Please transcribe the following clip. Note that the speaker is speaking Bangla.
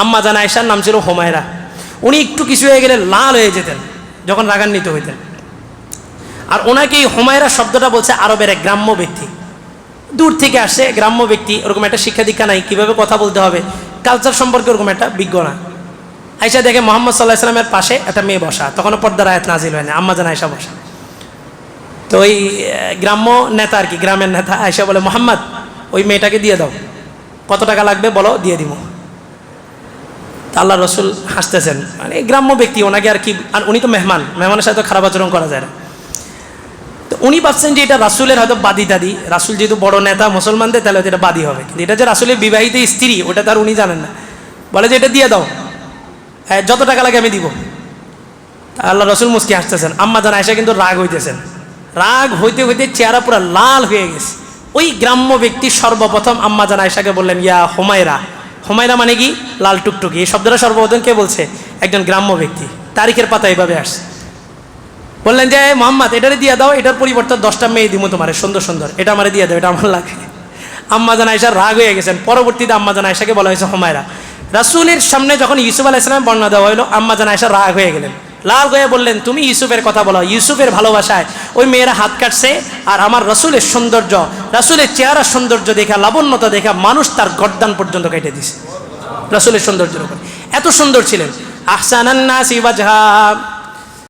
আম্মা জান আয়েশার নাম ছিল হুমায়রা। উনি একটু কিছু হয়ে গেলে লাল হয়ে যেতেন যখন রাগান্বিত হইতেন। আর ওনাকে এই হুমায়রা শব্দটা বলছে আরবের এক গ্রাম্য ব্যক্তি, দূর থেকে আসে, গ্রাম্য ব্যক্তি, ওরকম একটা শিক্ষা দীক্ষা নাই, কীভাবে কথা বলতে হবে, কালচার সম্পর্কে ওরকম একটা বিজ্ঞ না। আয়েশা দেখে মুহাম্মদ সাল্লাল্লাহু আলাইহি ওয়াসাল্লামের পাশে একটা মেয়ে বসা, তখনও পর্দার আয়াত নাজিল হয়নি, আম্মা জান আয়েশা বসা। তো ওই গ্রাম্য নেতা আর কি, গ্রামের নেতা আয়েশা বলে, মুহাম্মদ ওই মেয়েটাকে দিয়ে দাও, কত টাকা লাগবে বলো, দিয়ে দিব। আল্লাহ রসুল হাসতেছেন, মানে গ্রাম্য ব্যক্তি, ওনাকে আর কি, আর উনি তো মেহমানের সাথে খারাপ আচরণ করা যায় না। তো উনি ভাবছেন যে এটা রাসুলের হয়তো বাদী দাদি, রাসুল যেহেতু বড় নেতা মুসলমানদের, তাহলে হয়তো এটা বাদী হবে, কিন্তু এটা যে রাসুলের বিবাহিত স্ত্রী ওটা তার উনি জানেন না। বলে যে এটা দিয়ে দাও, হ্যাঁ যত টাকা লাগে আমি দিব। আল্লাহ রসুল মুস্কি হাসতেছেন। আম্মা জান আয়েশা কিন্তু রাগ হইতেছেন, রাগ হইতে হইতে চেহারা পুরো লাল হয়ে গেছে। ওই গ্রাম্য ব্যক্তি সর্বপ্রথম আম্মা জান আয়েশাকে বললেন, ইয়া হুমায়রা। হুমায়রা মানে কি? লাল টুকটুকি। এই শব্দটা সর্বপ্রথম কে বলছে? একজন গ্রাম্য ব্যক্তি, তারিখের পাতা এইভাবে আসছে। বললেন যে মোহাম্মদ এটারে দিয়ে দাও, এটার পরিবর্তে 10টা মেয়ে দিব তোমার, সুন্দর সুন্দর, এটা আমারে দিয়ে দাও, এটা আমার লাগে। আম্মা জান আয়েশা রাগ হয়ে গেছেন। পরবর্তীতে আম্মা জান আয়েশাকে বলা হয়েছে হুমায়রা। রাসূলের সামনে যখন ইউসুফ আলাইহিস সালাম বর্ণনা দেওয়া হলো, আম্মা জান আয়েশা রাগ হয়ে গেলেন, লাল হয়ে বললেন, তুমি ইউসুফের কথা বলো। ইউসুফের ভালোবাসায় ওই মেয়েরা হাত কাটছে, আর আমার রাসূলের সৌন্দর্য, রাসূলের চেহারার সৌন্দর্য দেখা, লাবণ্যতা দেখা মানুষ তার গর্দান পর্যন্ত কেটে দিছে রাসূলের সৌন্দর্যের উপর। এত সুন্দর ছিলেন। আহসানান নাসি ওয়াজহা,